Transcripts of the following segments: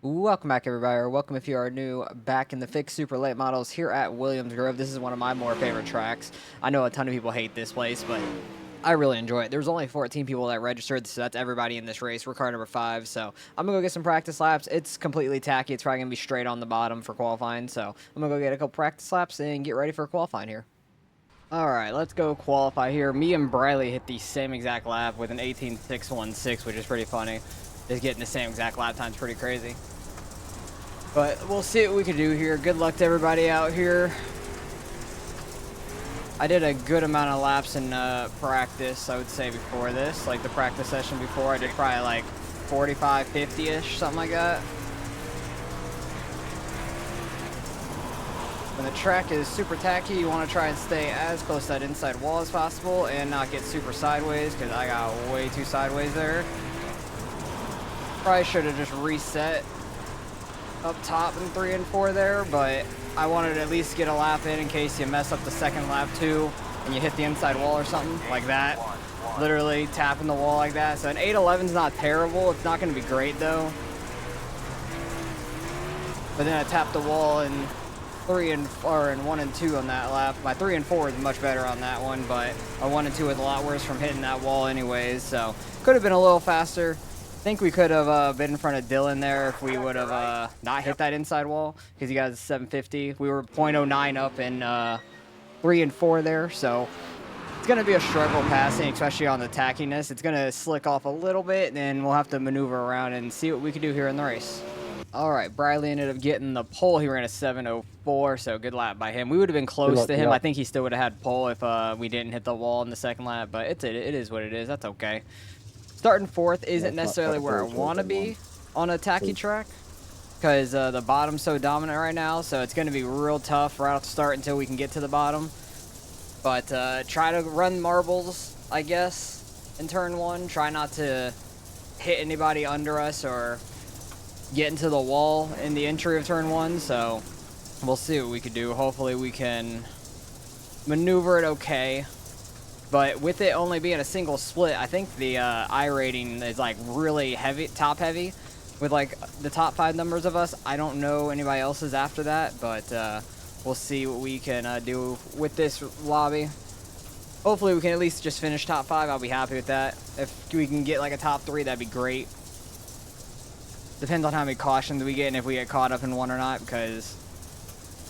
Welcome back, everybody, or welcome if you are new back in the fixed super late models here at Williams Grove. This is one of my more favorite tracks. I know a ton of people hate this place, but I really enjoy it. There's only 14 people that registered, so that's everybody in this race. We're car number 5, so I'm going to go get some practice laps. It's completely tacky. It's probably going to be straight on the bottom for qualifying, so I'm going to go get a couple practice laps and get ready for qualifying here. All right, let's go qualify here. Me and Briley hit the same exact lap with an 18.616, which is pretty funny. Just getting the same exact lap time is pretty crazy. But we'll see what we can do here. Good luck to everybody out here. I did a good amount of laps in practice, I would say, before this. Like the practice session before, I did probably like 45, 50-ish, something like that. When the track is super tacky, you want to try and stay as close to that inside wall as possible and not get super sideways, because I got way too sideways there. Probably should have just reset up top in 3 and 4 there, but I wanted to at least get a lap in case you mess up the second lap too and you hit the inside wall or something like that. Literally tapping the wall like that. So an 8.11 is not terrible. It's not going to be great though. But then I tapped the wall in 3 and 4 and 1 and 2 on that lap. My 3 and 4 is much better on that one, but my 1 and 2 was a lot worse from hitting that wall anyways. So could have been a little faster. I think we could have been in front of Dylan there if we would have not hit that inside wall, because he got a 750. We were 0.09 up in 3 and 4 there, so it's going to be a struggle passing, especially on the tackiness. It's going to slick off a little bit, and then we'll have to maneuver around and see what we can do here in the race. All right, Briley ended up getting the pole. He ran a 7.04, so good lap by him. We would have been close to him. I think he still would have had pole if we didn't hit the wall in the second lap, but it is what it is. That's okay. Starting 4th isn't necessarily where I want to be on a tacky track, because the bottom's so dominant right now, so it's going to be real tough right off the start until we can get to the bottom. But try to run marbles, I guess, in turn 1. Try not to hit anybody under us or get into the wall in the entry of turn 1, so we'll see what we can do. Hopefully we can maneuver it okay. But with it only being a single split, I think the I rating is like really heavy, top heavy, with like the top 5 numbers of us. I don't know anybody else's after that, but we'll see what we can do with this lobby. Hopefully we can at least just finish top 5. I'll be happy with that. If we can get like a top 3, that'd be great. Depends on how many cautions we get and if we get caught up in one or not, because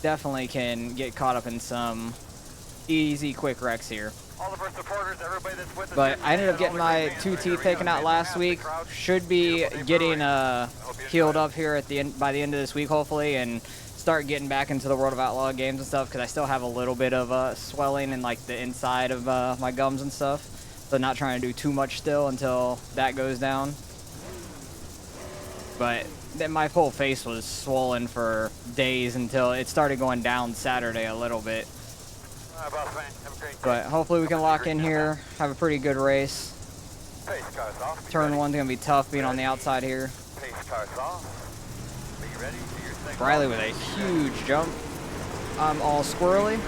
definitely can get caught up in some easy quick wrecks here. But I ended up getting my 2 teeth taken out last week. Should be getting healed up here at the end, by the end of this week, hopefully, and start getting back into the World of Outlaw games and stuff, because I still have a little bit of swelling in like the inside of my gums and stuff. So not trying to do too much still until that goes down. But then my whole face was swollen for days until it started going down Saturday a little bit. But hopefully we can lock in here, have a pretty good race. Turn 1's going to be tough being on the outside here. Briley with a huge jump. I'm all squirrely.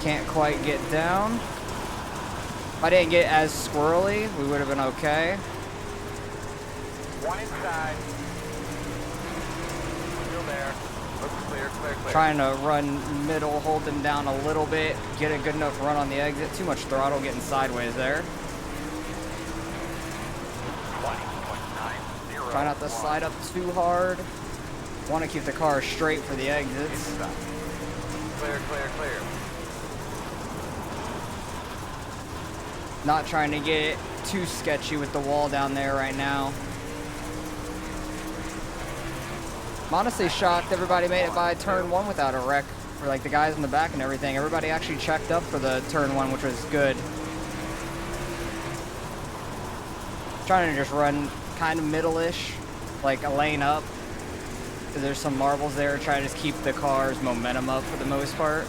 Can't quite get down. If I didn't get as squirrely, we would have been okay. One inside. Still there. Looks clear, clear, clear. Trying to run middle, hold them down a little bit, get a good enough run on the exit. Too much throttle getting sideways there. 20.90. Try not to slide up too hard. Want to keep the car straight for the exits. Clear, clear, clear. Not trying to get too sketchy with the wall down there right now. I'm honestly shocked everybody made it by turn 1 without a wreck. For like the guys in the back and everything. Everybody actually checked up for the turn 1, which was good. Trying to just run kind of middle-ish, like a lane up. Because there's some marbles there. Try to just keep the car's momentum up for the most part.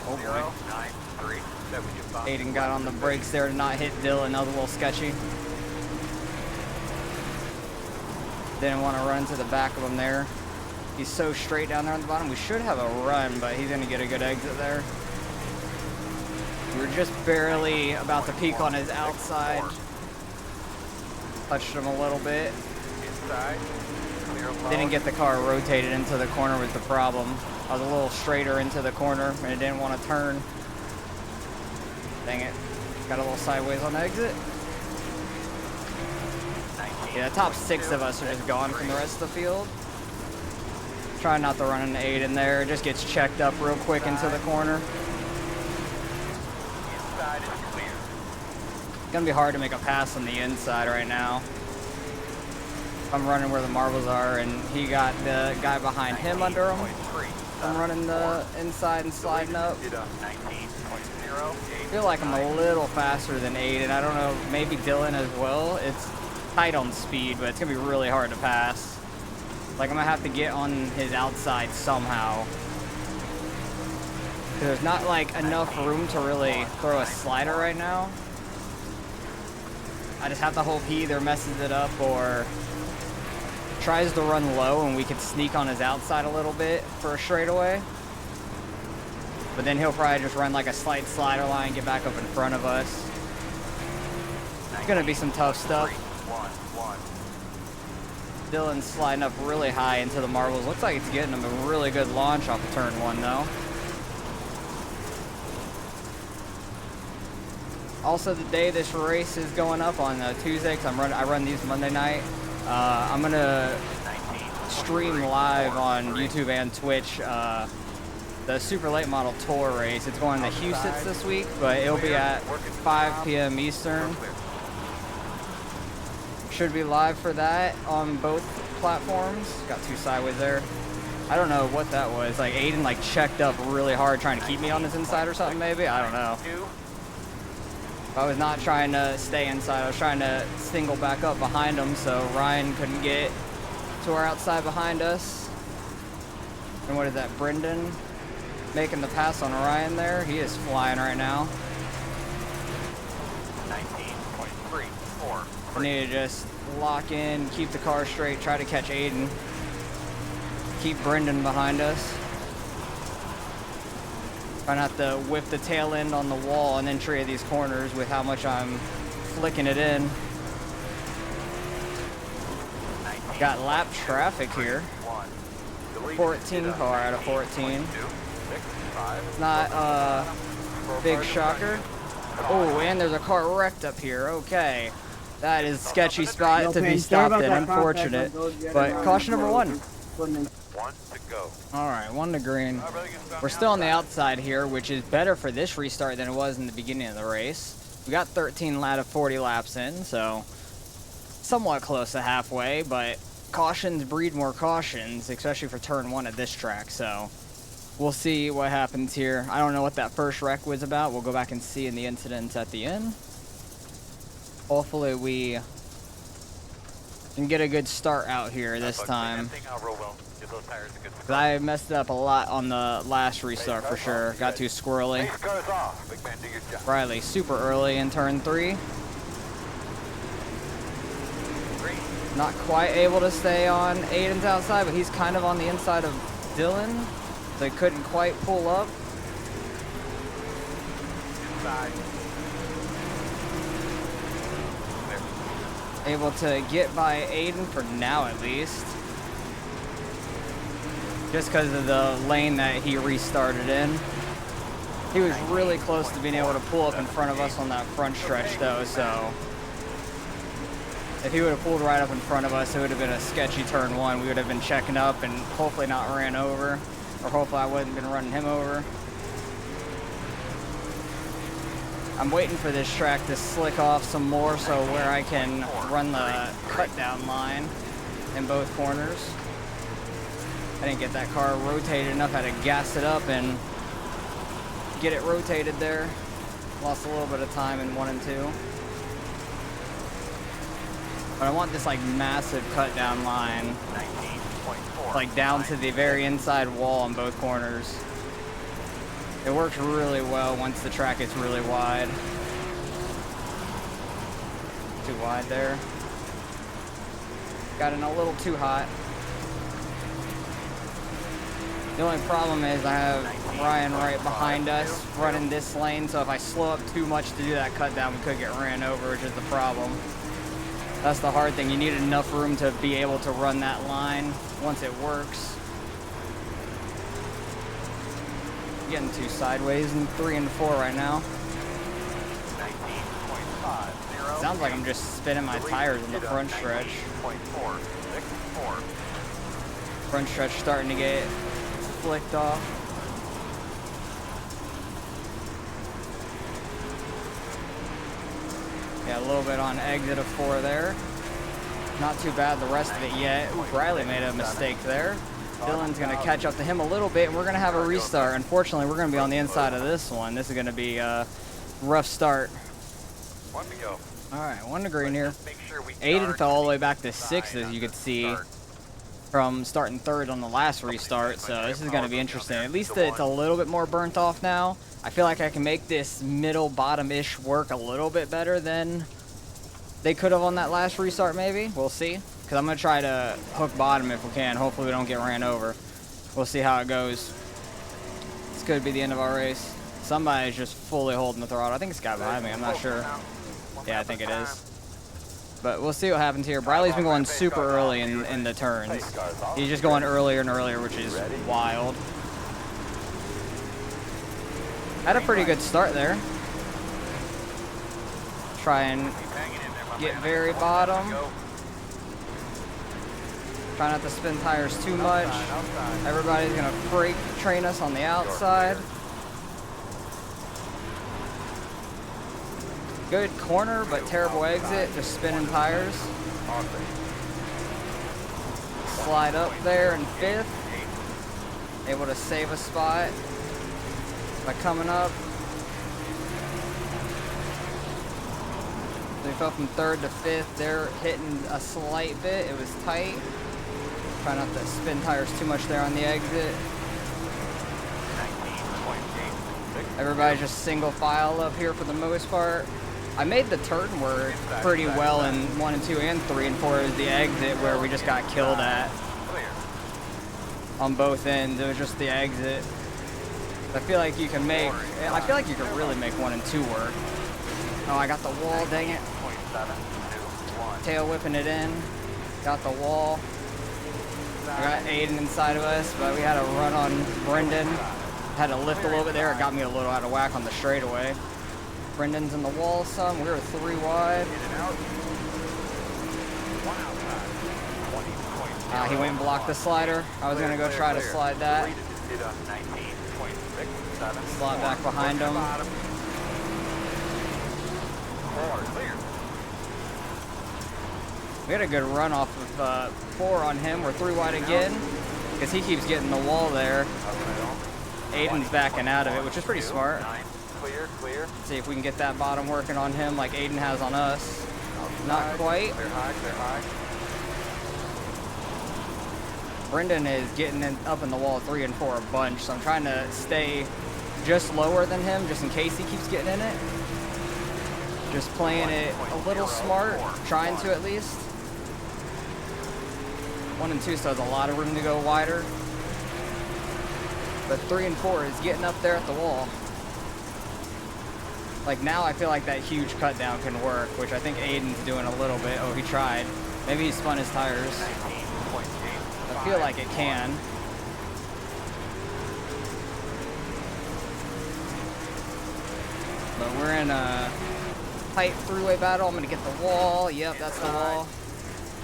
19.093. Aiden got on the brakes there to not hit Dylan. That was a little sketchy. Didn't want to run to the back of him there. He's so straight down there on the bottom. We should have a run, but he's going to get a good exit there. We were just barely about to peak on his outside. Touched him a little bit. inside. Clear low. Didn't get the car rotated into the corner was the problem. I was a little straighter into the corner and it didn't want to turn. Dang it. Got a little sideways on the exit. Yeah, the top 6 of us are just gone from the rest of the field. Try not to run an 8 in there. It just gets checked up real quick into the corner. Inside is clear. It's gonna be hard to make a pass on the inside right now. I'm running where the marbles are, and he got the guy behind him under him. I'm running the inside and sliding up. I feel like I'm a little faster than 8, and I don't know, maybe Dylan as well. It's tight on speed, but it's gonna be really hard to pass. Like, I'm gonna have to get on his outside somehow. There's not like enough room to really throw a slider right now. I just have to hope he either messes it up or tries to run low and we can sneak on his outside a little bit for a straightaway. But then he'll probably just run like a slight slider line and get back up in front of us. It's gonna be some tough stuff. Dylan's sliding up really high into the marbles. Looks like it's getting him a really good launch off of turn 1 though. Also, the day this race is going up on Tuesday, because I run these Monday night. I'm gonna stream live on YouTube and Twitch the Super Late Model Tour race. It's going to Houston this week, but it'll be at 5 p.m. Eastern. Should be live for that on both platforms. Got 2 sideways there. I don't know what that was. Like Aiden like checked up really hard trying to keep me on his inside or something maybe. I don't know. I was not trying to stay inside. I was trying to single back up behind him so Ryan couldn't get to our outside behind us. And what is that, Brendan making the pass on Ryan there? He is flying right now. 19.34. I need to just lock in, keep the car straight, try to catch Aiden. Keep Brendan behind us. Try not to whip the tail end on the wall and entry of these corners with how much I'm flicking it in. Got lap traffic here. 14 car out of 14. Not a big shocker. Oh, and there's a car wrecked up here. Okay. That is a sketchy spot to be stopped in. Unfortunate. But caution number 1. 1 to go. All right, 1 to green. We're still on the outside here, which is better for this restart than it was in the beginning of the race. We got 13 out of 40 laps in, so somewhat close to halfway, but cautions breed more cautions, especially for turn 1 at this track, so we'll see what happens here. I don't know what that first wreck was about. We'll go back and see in the incidents at the end. Hopefully we can get a good start out here this time. I messed up a lot on the last restart for sure. Got too squirrely. Riley super early in turn 3. Not quite able to stay on Aiden's outside, but he's kind of on the inside of Dylan. So he couldn't quite pull up. Able to get by Aiden for now at least. Just because of the lane that he restarted in. He was really close to being able to pull up in front of us on that front stretch though, so if he would have pulled right up in front of us, it would have been a sketchy turn 1. We would have been checking up and hopefully not ran over, or hopefully I wouldn't have been running him over. I'm waiting for this track to slick off some more so where I can run the cut down line in both corners. I didn't get that car rotated enough. I had to gas it up and get it rotated there. Lost a little bit of time in 1 and 2. But I want this like massive cut down line, like down to the very inside wall on both corners. It works really well once the track gets really wide. Too wide there. Got in a little too hot. The only problem is I have Ryan right behind us running this lane, so if I slow up too much to do that cut down, we could get ran over, which is the problem. That's the hard thing. You need enough room to be able to run that line once it works. Getting too sideways in 3 and 4 right now. 19.50. Sounds like I'm just spinning my tires on the front stretch. 19.464. Front stretch starting to get flicked off. Yeah, a little bit on exit of 4 there. Not too bad the rest of it yet. Ooh, Riley made a mistake there. Dylan's going to catch up to him a little bit, and we're going to have a restart. Unfortunately, we're going to be on the inside of this one. This is going to be a rough start. 1 to go. All right, 1 to green here. Make sure we Aiden fell all the way back to 6th, as you could see, from starting 3rd on the last restart. So this is going to be interesting. At least it's a little bit more burnt off now. I feel like I can make this middle bottom-ish work a little bit better than they could have on that last restart, maybe. We'll see. Because I'm going to try to hook bottom if we can. Hopefully we don't get ran over. We'll see how it goes. This could be the end of our race. Somebody's just fully holding the throttle. I think it's got behind me. I'm not sure. Yeah, I think it is. But we'll see what happens here. Briley's been going super early in the turns. He's just going earlier and earlier, which is wild. Had a pretty good start there. Try and get very bottom. Try not to spin tires too much. Everybody's gonna freight train us on the outside. Good corner, but terrible exit. Just spinning tires. Slide up there in 5th. Able to save a spot by coming up. They fell from 3rd to 5th. They're hitting a slight bit. It was tight. Try not to spin tires too much there on the exit. Everybody's just single file up here for the most part. I made the turn work pretty well in 1 and 2 and 3 and 4 is the exit where we just got killed at on both ends. It was just the exit. I feel like you can make, I feel like you can really make 1 and 2 work. Oh, I got the wall, dang it. Tail whipping it in. Got the wall. I got Aiden inside of us, but we had a run on Brendan. Had to lift a little bit there. It got me a little out of whack on the straightaway. Brendan's in the wall some. We were 3 wide. He went and blocked the slider. I was going to go try to slide that. Slide back behind him. We had a good run off of 4 on him. We're 3 wide again because he keeps getting the wall there. Aiden's backing out of it, which is pretty smart. Clear. See if we can get that bottom working on him like Aiden has on us. Not quite. Clear high. Brendan is getting up in the wall 3 and 4 a bunch, so I'm trying to stay just lower than him just in case he keeps getting in it. Just playing it a little smart, trying to at least. 1 and 2 still has a lot of room to go wider. But 3 and 4 is getting up there at the wall. Like now I feel like that huge cut down can work, which I think Aiden's doing a little bit. Oh, he tried. Maybe he spun his tires. I feel like it can. But we're in a tight three-way battle. I'm gonna get the wall. Yep, that's the wall.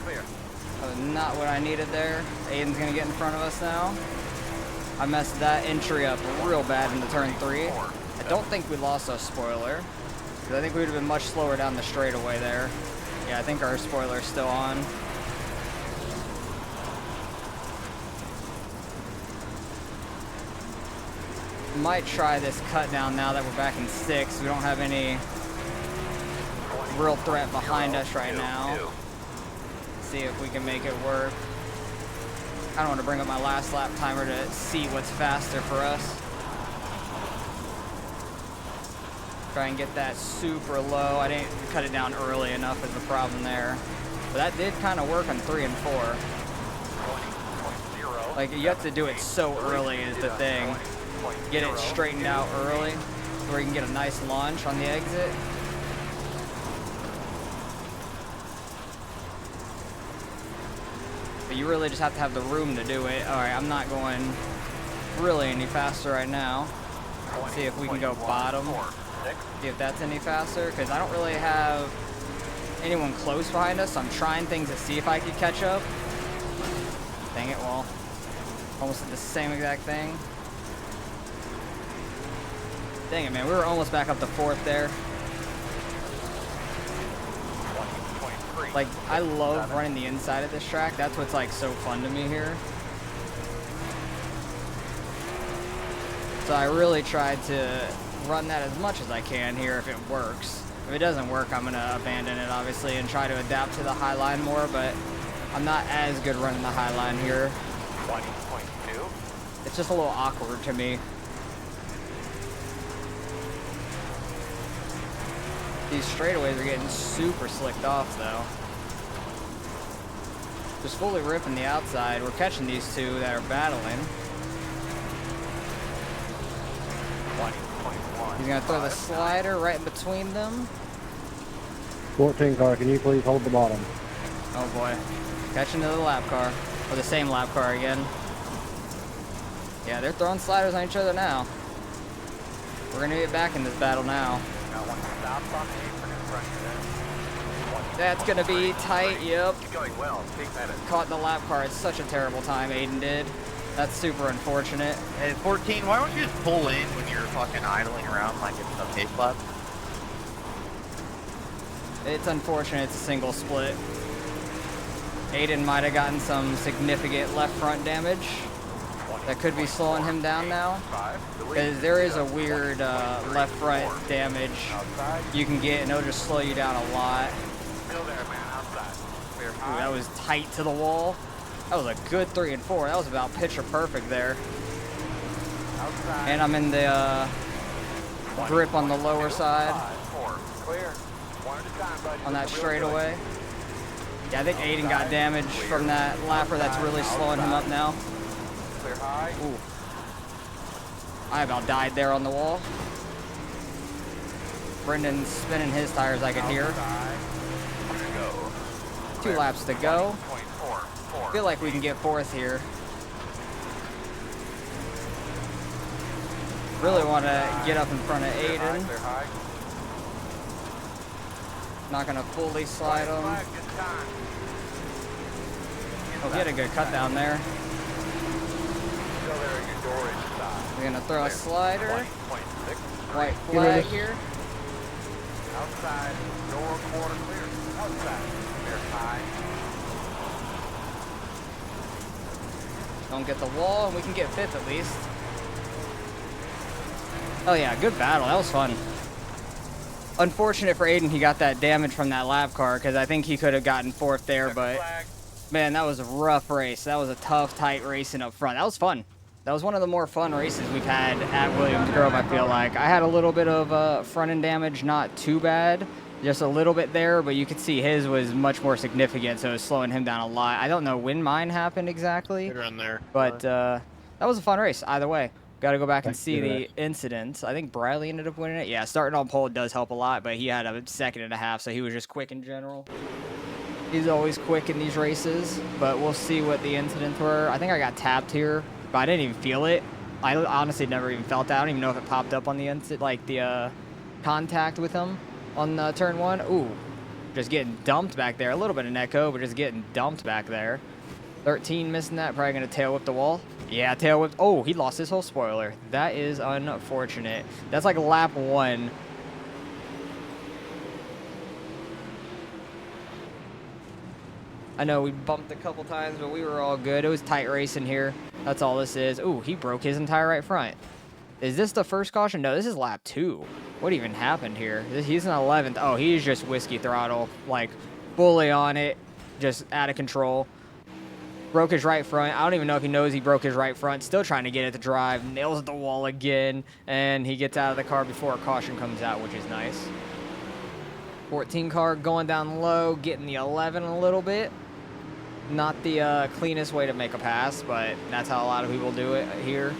That was not what I needed there. Aiden's gonna get in front of us now. I messed that entry up real bad into turn 3. I don't think we lost our spoiler, because I think we would have been much slower down the straightaway there. Yeah, I think our spoiler's still on. Might try this cut down now that we're back in 6. We don't have any real threat behind us right now. See if we can make it work. I don't want to bring up my last lap timer to see what's faster for us. Try and get that super low. I didn't cut it down early enough is the problem there. But that did kind of work on 3 and 4. Like, you have to do it so early is the thing. Get it straightened out early where you can get a nice launch on the exit. But you really just have to have the room to do it. All right, I'm not going really any faster right now. Let's see if we can go bottom. See if that's any faster, because I don't really have anyone close behind us, so I'm trying things to see if I could catch up. Dang it, well, almost did the same exact thing. Dang it, man, we were almost back up to 4th there. Like, I love running the inside of this track. That's what's, like, so fun to me here. So I really tried to run that as much as I can here if it works. If it doesn't work, I'm going to abandon it, obviously, and try to adapt to the high line more, but I'm not as good running the high line here. 20.2. It's just a little awkward to me. These straightaways are getting super slicked off, though. Just fully ripping the outside. We're catching these two that are battling. 20.1. He's going to throw the slider right in between them. 14 car, can you please hold the bottom? Oh boy. Catching another lap car. Or the same lap car again. Yeah, they're throwing sliders on each other now. We're going to get back in this battle now. Got one stopped on the apron in front of you. That's going to be tight, yep. It's going well. Take that. Caught the lap car at such a terrible time, Aiden did. That's super unfortunate. Hey, 14, why don't you just pull in when you're fucking idling around like it's a pace lap? It's unfortunate it's a single split. Aiden might have gotten some significant left front damage that could be slowing him down now. Because there is a weird left front damage you can get, and it'll just slow you down a lot. Still there, man. Outside. Clear Ooh, high. that was tight to the wall. That was a good 3 and 4. That was about picture perfect there. Outside. And I'm in the grip on the lower side 4. Clear. One at a time, buddy. on that Real straightaway. Yeah, I think Aiden got damage from that lapper that's really slowing him up now. good. Clear high. Ooh. I about died there on the wall. Brendan's spinning his tires, I could hear. Outside. Go. 2 laps to go. 20.4. I feel like we can get 4th here. Really want to get up in front of Clear high. Aiden. Clear high. Not going to fully slide him. Flag, good time. Oh, he had a good cut down there. Still there at your door inside. We're going to throw a slider. 20.6. White flag here. Outside. Door quarter clear. Outside. Clear high. Don't get the wall, and we can get 5th at least. Oh yeah, good battle. That was fun. Unfortunate for Aiden, he got that damage from that lap car, because I think he could have gotten 4th there, but Flag. man, that was a rough race. That was a tough, tight racing up front. That was fun. That was one of the more fun races we've had at Williams Grove, I feel like. I had a little bit of front end damage, not too bad, just a little bit there, but you could see his was much more significant, so it was slowing him down a lot. I don't know when mine happened exactly, Good run there. but that was a fun race either way. Got to go back and Thank see you, the incidents. I think Bradley ended up winning it. Yeah, starting on pole does help a lot, but he had a 2.5 seconds, so he was just quick in general. He's always quick in these races, but we'll see what the incidents were. I think I got tapped here, but I didn't even feel it. I honestly never even felt that. I don't even know if it popped up on the contact with him on turn 1. Ooh, just getting dumped back there. A little bit of netco, but just getting dumped back there. 13 missing that. Probably going to tail whip the wall. Yeah, tail whip. Oh, he lost his whole spoiler. That is unfortunate. That's like lap 1. I know we bumped a couple times, but we were all good. It was tight racing here. That's all this is. Ooh, he broke his entire right front. Is this the first caution? No, this is lap 2. What even happened here? He's in 11th. Oh, he's just whiskey throttle, like fully on it, just out of control. Broke his right front. I don't even know if he knows he broke his right front. Still trying to get it to drive. Nails the wall again, and he gets out of the car before a caution comes out, which is nice. 14 car going down low, getting the 11 a little bit. Not the cleanest way to make a pass, but that's how a lot of people do it here.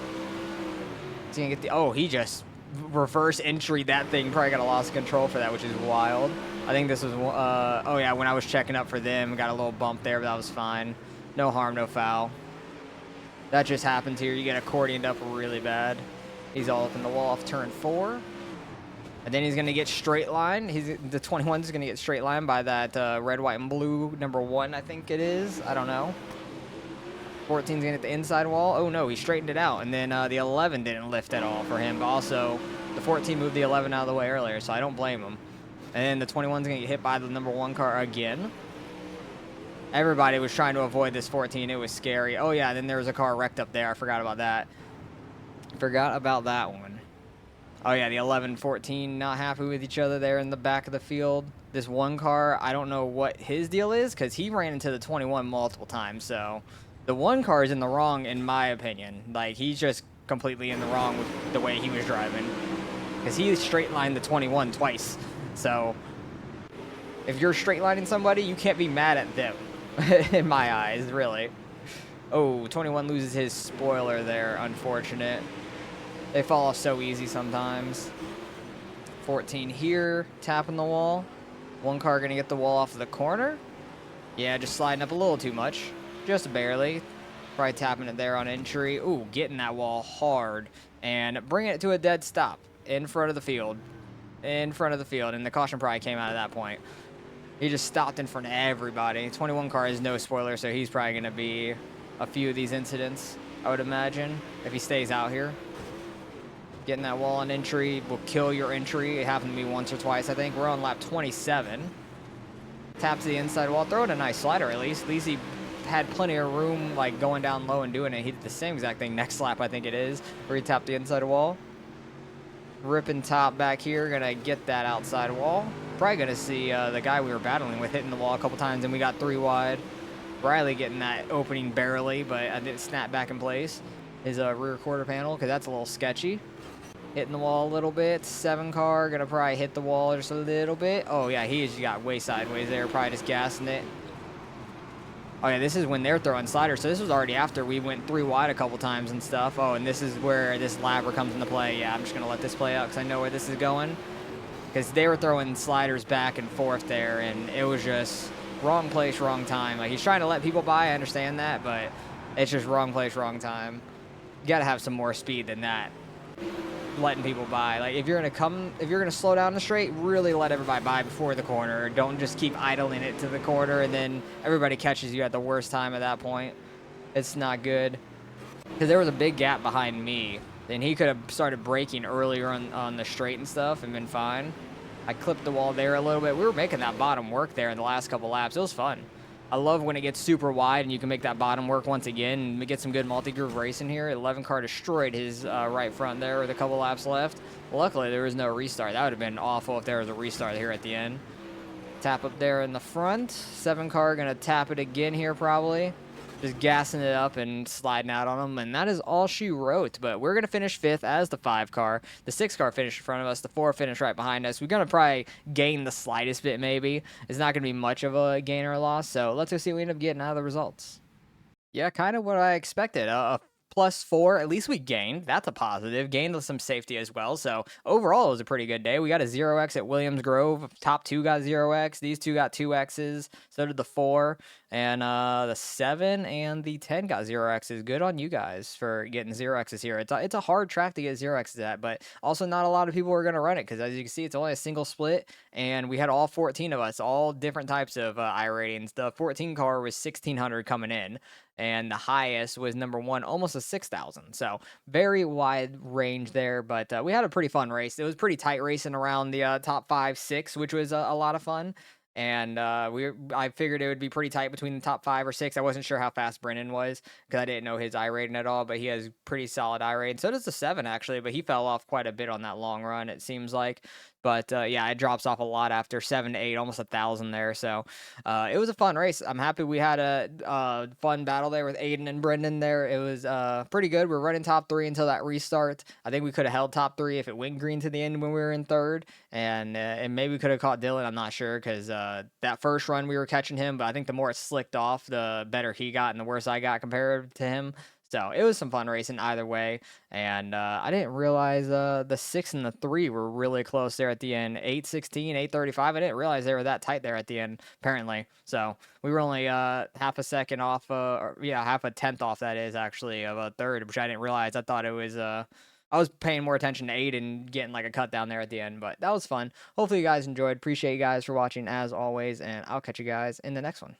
He's gonna get the, oh, he just reverse entry that thing. Probably got a loss of control for that, which is wild. I think this was, oh yeah, when I was checking up for them, got a little bump there, but that was fine. No harm, no foul. That just happens here. You get accordioned up really bad. He's all up in the wall off turn 4. And then he's going to get straight line. The 21 is going to get straight line by that red, white, and blue number 1, I think it is. I don't know. 14's going to hit the inside wall. Oh, no, he straightened it out. And then the 11 didn't lift at all for him. But also, the 14 moved the 11 out of the way earlier, so I don't blame him. And then the 21's going to get hit by the number 1 car again. Everybody was trying to avoid this 14. It was scary. Oh, yeah, then there was a car wrecked up there. I forgot about that. Forgot about that one. Oh, yeah, the 11, 14 not happy with each other there in the back of the field. This one car, I don't know what his deal is because he ran into the 21 multiple times. So the one car is in the wrong, in my opinion. Like, he's just completely in the wrong with the way he was driving because he straight lined the 21 twice. So if you're straight lining somebody, you can't be mad at them in my eyes, really. Oh, 21 loses his spoiler there. Unfortunate. They fall off so easy sometimes. 14 here, tapping the wall. One car gonna get the wall off of the corner. Yeah, just sliding up a little too much. Just barely. Probably tapping it there on entry. Ooh, getting that wall hard. And bringing it to a dead stop in front of the field. In front of the field. And the caution probably came out at that point. He just stopped in front of everybody. 21 car has no spoiler, so he's probably gonna be a few of these incidents, I would imagine, if he stays out here. Getting that wall on entry will kill your entry. It happened to me once or twice, I think. We're on lap 27. Tap to the inside wall. Throw in a nice slider, at least. At least he had plenty of room, like, going down low and doing it. He did the same exact thing next lap, I think it is, where he tapped the inside wall. Ripping top back here. Gonna get that outside wall. Probably gonna see the guy we were battling with hitting the wall a couple times, and we got 3 wide. Riley getting that opening barely, but I didn't snap back in place. His rear quarter panel, because that's a little sketchy. Hitting the wall a little bit. 7 car, gonna probably hit the wall just a little bit. Oh, yeah, he just got way sideways there. Probably just gassing it. Oh, yeah, this is when they're throwing sliders. So this was already after we went 3 wide a couple times and stuff. Oh, and this is where this labber comes into play. Yeah, I'm just gonna let this play out because I know where this is going. Because they were throwing sliders back and forth there, and it was just wrong place, wrong time. Like, he's trying to let people by, I understand that, but it's just wrong place, wrong time. You gotta have some more speed than that. Letting people by. Like, if you're gonna slow down the straight, really let everybody by before the corner. Don't just keep idling it to the corner and then everybody catches you at the worst time at that point. It's not good. Because there was a big gap behind me, and he could have started braking earlier on the straight and stuff and been fine. I clipped the wall there a little bit. We were making that bottom work there in the last couple laps. It was fun. I love when it gets super wide and you can make that bottom work once again and we get some good multi-groove racing here. 11 car destroyed his right front there with a couple laps left. Luckily, there was no restart. That would have been awful if there was a restart here at the end. Tap up there in the front. 7 car going to tap it again here probably. Just gassing it up and sliding out on them. And that is all she wrote. But we're going to finish 5th as the 5 car. The 6 car finished in front of us. The 4 finished right behind us. We're going to probably gain the slightest bit maybe. It's not going to be much of a gain or a loss. So let's go see what we end up getting out of the results. Yeah, kind of what I expected. A +4, at least we gained. That's a positive. Gained some safety as well. So overall, it was a pretty good day. We got a 0x at Williams Grove. Top 2 got 0x. These 2 got 2x's. So did the 4. And the 7 and the 10 got 0x's. Good on you guys for getting 0x's here. It's a hard track to get 0x's at, but also not a lot of people are going to run it because as you can see, it's only a single split. And we had all 14 of us, all different types of I ratings. The 14 car was 1,600 coming in. And the highest was number 1, almost a 6,000. So very wide range there, but we had a pretty fun race. It was pretty tight racing around the top 5, 6, which was a lot of fun. And I figured it would be pretty tight between the top 5 or 6. I wasn't sure how fast Brennan was because I didn't know his I rating at all, but he has pretty solid I rating. So does the 7 actually, but he fell off quite a bit on that long run, it seems like. But yeah, it drops off a lot after 7 to 8, almost 1,000 there. So it was a fun race. I'm happy we had a fun battle there with Aiden and Brendan there. It was pretty good. We're running top 3 until that restart. I think we could have held top 3 if it went green to the end when we were in 3rd. And maybe we could have caught Dylan. I'm not sure because that first run we were catching him. But I think the more it slicked off, the better he got and the worse I got compared to him. So it was some fun racing either way, and I didn't realize the 6 and the 3 were really close there at the end. 8:16, 8:35. I didn't realize they were that tight there at the end, apparently. So we were only half a second off, or yeah, half a tenth off, that is, actually, of a third, which I didn't realize. I thought it was, I was paying more attention to 8 and getting like a cut down there at the end, but that was fun. Hopefully you guys enjoyed. Appreciate you guys for watching as always, and I'll catch you guys in the next one.